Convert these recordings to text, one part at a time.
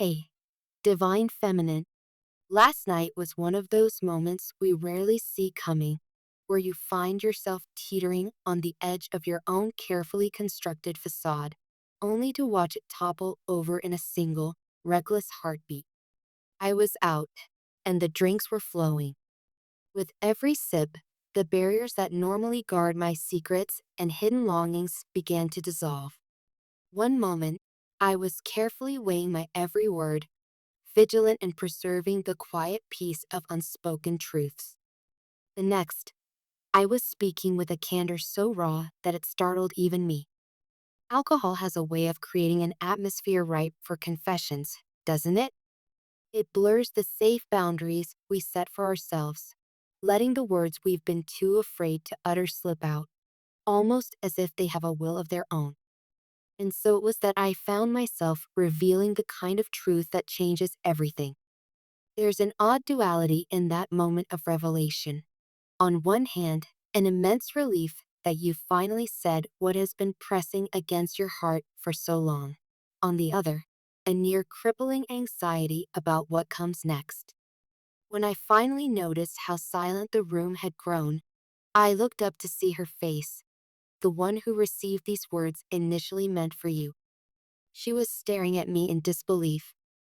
Hey, Divine Feminine. Last night was one of those moments we rarely see coming, where you find yourself teetering on the edge of your own carefully constructed facade, only to watch it topple over in a single, reckless heartbeat. I was out, and the drinks were flowing. With every sip, the barriers that normally guard my secrets and hidden longings began to dissolve. One moment, I was carefully weighing my every word, vigilant in preserving the quiet peace of unspoken truths. The next, I was speaking with a candor so raw that it startled even me. Alcohol has a way of creating an atmosphere ripe for confessions, doesn't it? It blurs the safe boundaries we set for ourselves, letting the words we've been too afraid to utter slip out, almost as if they have a will of their own. And so it was that I found myself revealing the kind of truth that changes everything. There's an odd duality in that moment of revelation. On one hand, an immense relief that you finally said what has been pressing against your heart for so long. On the other, a near crippling anxiety about what comes next. When I finally noticed how silent the room had grown, I looked up to see her face, the one who received these words initially meant for you. She was staring at me in disbelief,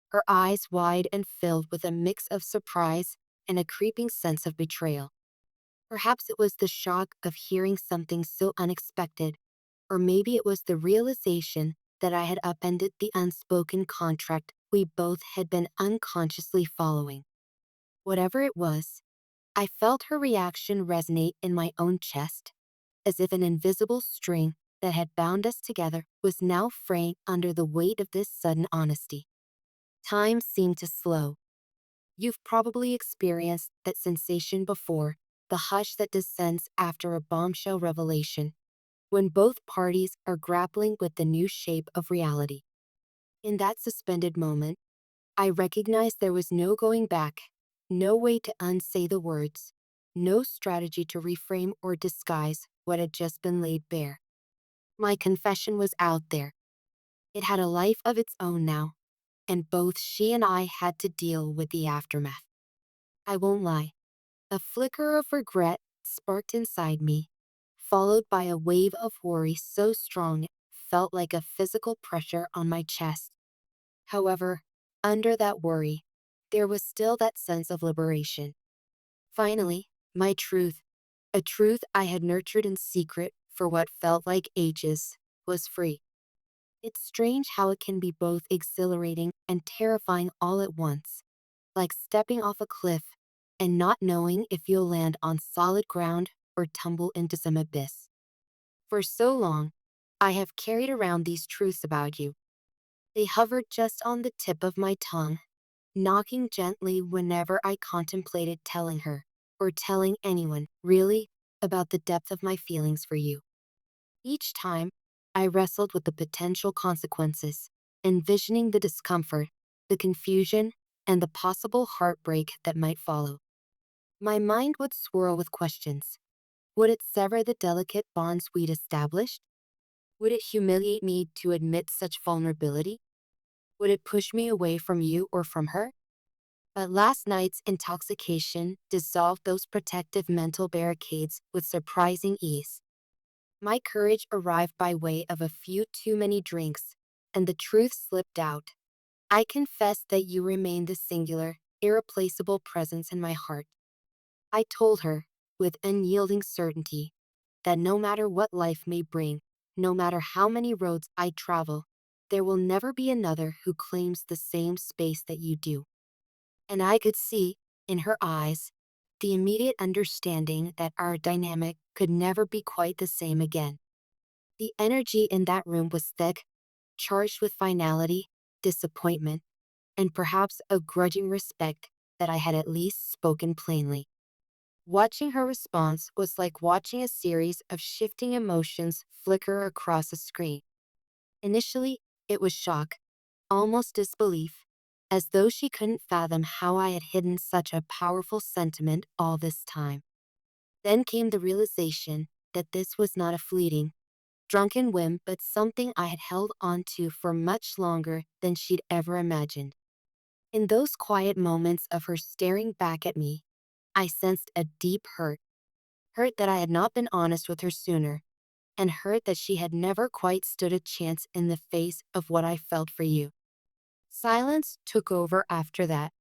her eyes wide and filled with a mix of surprise and a creeping sense of betrayal. Perhaps it was the shock of hearing something so unexpected, or maybe it was the realization that I had upended the unspoken contract we both had been unconsciously following. Whatever it was, I felt her reaction resonate in my own chest, as if an invisible string that had bound us together was now fraying under the weight of this sudden honesty. Time seemed to slow. You've probably experienced that sensation before, the hush that descends after a bombshell revelation, when both parties are grappling with the new shape of reality. In that suspended moment, I recognized there was no going back, no way to unsay the words, no strategy to reframe or disguise what had just been laid bare. My confession was out there. It had a life of its own now, and both she and I had to deal with the aftermath. I won't lie. A flicker of regret sparked inside me, followed by a wave of worry so strong it felt like a physical pressure on my chest. However, under that worry, there was still that sense of liberation. Finally, my truth, a truth I had nurtured in secret for what felt like ages, was free. It's strange how it can be both exhilarating and terrifying all at once, like stepping off a cliff and not knowing if you'll land on solid ground or tumble into some abyss. For so long, I have carried around these truths about you. They hovered just on the tip of my tongue, knocking gently whenever I contemplated telling her, or telling anyone, really, about the depth of my feelings for you. Each time, I wrestled with the potential consequences, envisioning the discomfort, the confusion, and the possible heartbreak that might follow. My mind would swirl with questions. Would it sever the delicate bonds we'd established? Would it humiliate me to admit such vulnerability? Would it push me away from you or from her? But last night's intoxication dissolved those protective mental barricades with surprising ease. My courage arrived by way of a few too many drinks, and the truth slipped out. I confess that you remain the singular, irreplaceable presence in my heart. I told her, with unyielding certainty, that no matter what life may bring, no matter how many roads I travel, there will never be another who claims the same space that you do. And I could see, in her eyes, the immediate understanding that our dynamic could never be quite the same again. The energy in that room was thick, charged with finality, disappointment, and perhaps a grudging respect that I had at least spoken plainly. Watching her response was like watching a series of shifting emotions flicker across a screen. Initially, it was shock, almost disbelief, as though she couldn't fathom how I had hidden such a powerful sentiment all this time. Then came the realization that this was not a fleeting, drunken whim, but something I had held on to for much longer than she'd ever imagined. In those quiet moments of her staring back at me, I sensed a deep hurt that I had not been honest with her sooner, and hurt that she had never quite stood a chance in the face of what I felt for you. Silence took over after that.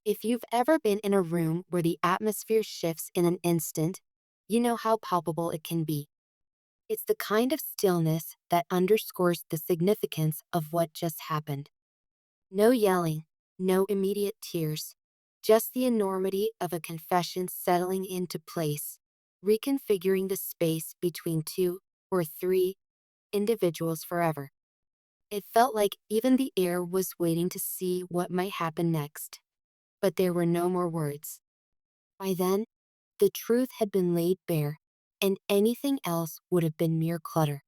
If you've ever been in a room where the atmosphere shifts in an instant, you know how palpable it can be. It's the kind of stillness that underscores the significance of what just happened. No yelling, no immediate tears, just the enormity of a confession settling into place, reconfiguring the space between two or three individuals forever. It felt like even the air was waiting to see what might happen next. But there were no more words. By then, the truth had been laid bare, and anything else would have been mere clutter.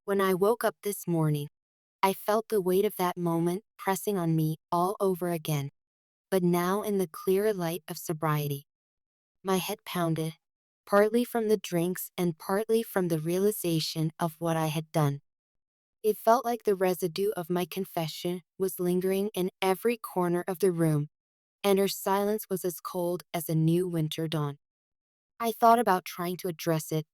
When I woke up this morning, I felt the weight of that moment pressing on me all over again, but now in the clearer light of sobriety. My head pounded, partly from the drinks and partly from the realization of what I had done. It felt like the residue of my confession was lingering in every corner of the room, and her silence was as cold as a new winter dawn. I thought about trying to address it,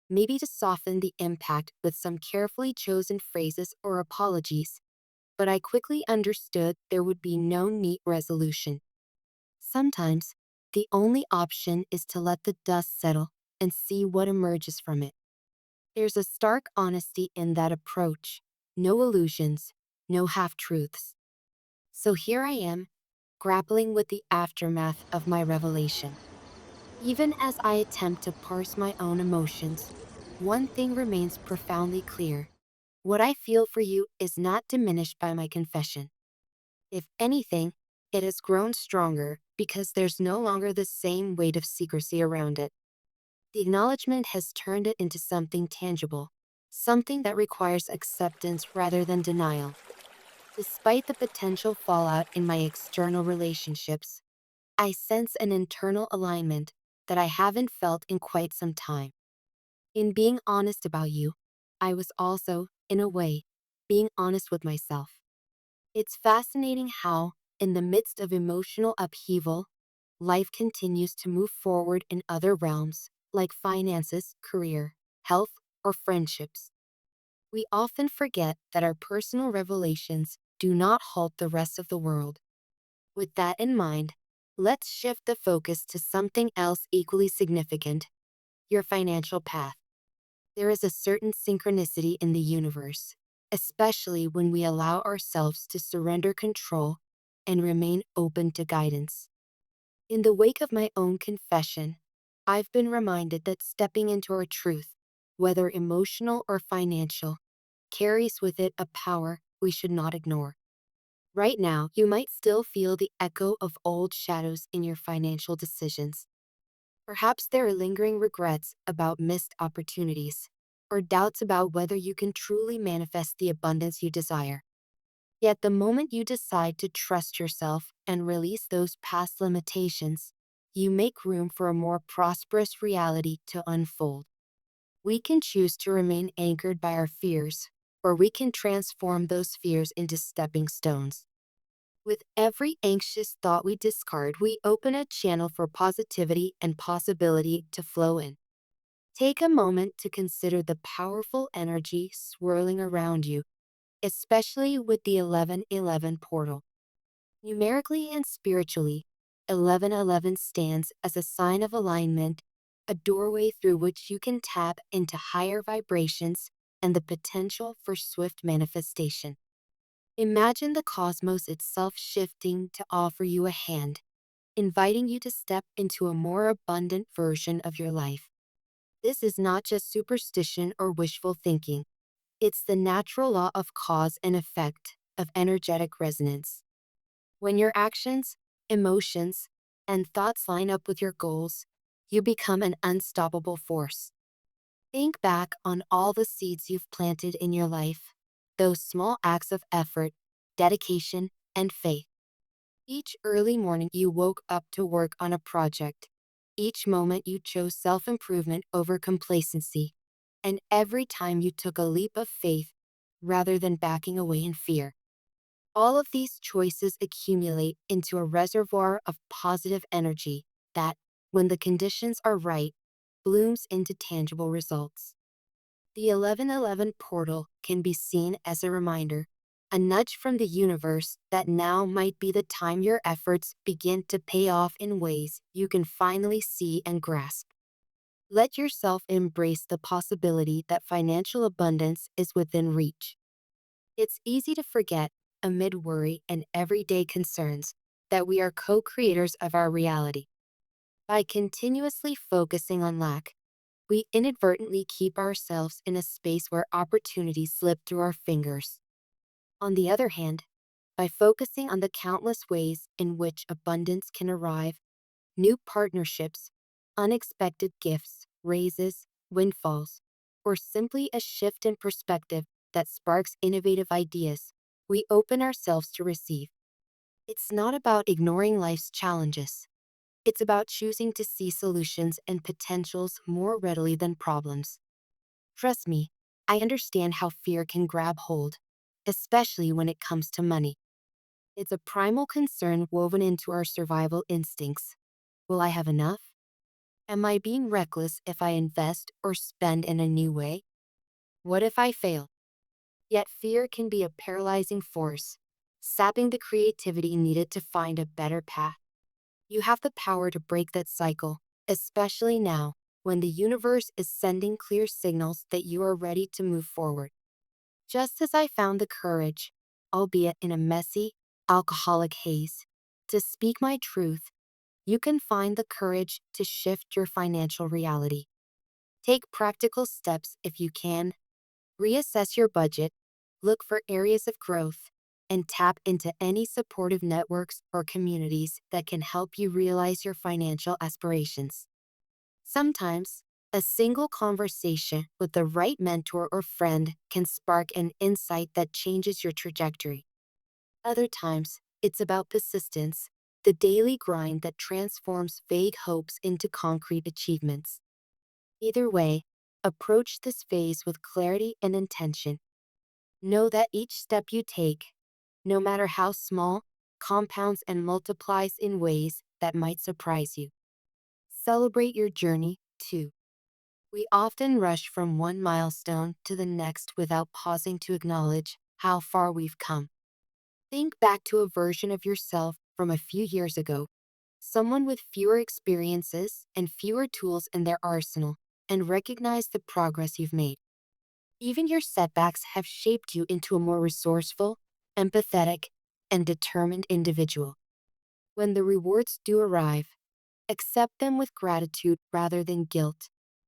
maybe to soften the impact with some carefully chosen phrases or apologies, but I quickly understood there would be no neat resolution. Sometimes, the only option is to let the dust settle and see what emerges from it. There's a stark honesty in that approach, no illusions, no half-truths. So here I am, grappling with the aftermath of my revelation. Even as I attempt to parse my own emotions, one thing remains profoundly clear. What I feel for you is not diminished by my confession. If anything, it has grown stronger because there's no longer the same weight of secrecy around it. The acknowledgement has turned it into something tangible, something that requires acceptance rather than denial. Despite the potential fallout in my external relationships, I sense an internal alignment that I haven't felt in quite some time. In being honest about you, I was also, in a way, being honest with myself. It's fascinating how, in the midst of emotional upheaval, life continues to move forward in other realms, like finances, career, health, or friendships. We often forget that our personal revelations do not halt the rest of the world. With that in mind, let's shift the focus to something else equally significant: your financial path. There is a certain synchronicity in the universe, especially when we allow ourselves to surrender control and remain open to guidance. In the wake of my own confession, I've been reminded that stepping into our truth, whether emotional or financial, carries with it a power we should not ignore. Right now, you might still feel the echo of old shadows in your financial decisions. Perhaps there are lingering regrets about missed opportunities, or doubts about whether you can truly manifest the abundance you desire. Yet the moment you decide to trust yourself and release those past limitations, you make room for a more prosperous reality to unfold. We can choose to remain anchored by our fears, or we can transform those fears into stepping stones. With every anxious thought we discard, we open a channel for positivity and possibility to flow in. Take a moment to consider the powerful energy swirling around you, especially with the 1111 portal. Numerically and spiritually, 1111 stands as a sign of alignment, a doorway through which you can tap into higher vibrations and the potential for swift manifestation. Imagine the cosmos itself shifting to offer you a hand, inviting you to step into a more abundant version of your life. This is not just superstition or wishful thinking. It's the natural law of cause and effect, of energetic resonance. When your actions, emotions, and thoughts line up with your goals, you become an unstoppable force. Think back on all the seeds you've planted in your life, those small acts of effort, dedication, and faith. Each early morning you woke up to work on a project. Each moment you chose self-improvement over complacency. and every time you took a leap of faith rather than backing away in fear. All of these choices accumulate into a reservoir of positive energy that, when the conditions are right, blooms into tangible results. The 1111 portal can be seen as a reminder, a nudge from the universe that now might be the time your efforts begin to pay off in ways you can finally see and grasp. Let yourself embrace the possibility that financial abundance is within reach. It's easy to forget, amid worry and everyday concerns, that we are co creators of our reality. By continuously focusing on lack, we inadvertently keep ourselves in a space where opportunities slip through our fingers. On the other hand, by focusing on the countless ways in which abundance can arrive, new partnerships, unexpected gifts, raises, windfalls, or simply a shift in perspective that sparks innovative ideas, we open ourselves to receive. It's not about ignoring life's challenges. It's about choosing to see solutions and potentials more readily than problems. Trust me, I understand how fear can grab hold, especially when it comes to money. It's a primal concern woven into our survival instincts. Will I have enough? Am I being reckless if I invest or spend in a new way? What if I fail? Yet fear can be a paralyzing force, sapping the creativity needed to find a better path. You have the power to break that cycle, especially now, when the universe is sending clear signals that you are ready to move forward. Just as I found the courage, albeit in a messy, alcoholic haze, to speak my truth, you can find the courage to shift your financial reality. Take practical steps if you can. Reassess your budget, look for areas of growth, and tap into any supportive networks or communities that can help you realize your financial aspirations. Sometimes, a single conversation with the right mentor or friend can spark an insight that changes your trajectory. Other times, it's about persistence, the daily grind that transforms vague hopes into concrete achievements. Either way, approach this phase with clarity and intention. Know that each step you take, no matter how small, compounds and multiplies in ways that might surprise you. Celebrate your journey, too. We often rush from one milestone to the next without pausing to acknowledge how far we've come. Think back to a version of yourself from a few years ago, someone with fewer experiences and fewer tools in their arsenal, and recognize the progress you've made. Even your setbacks have shaped you into a more resourceful, empathetic, and determined individual. When the rewards do arrive, accept them with gratitude rather than guilt,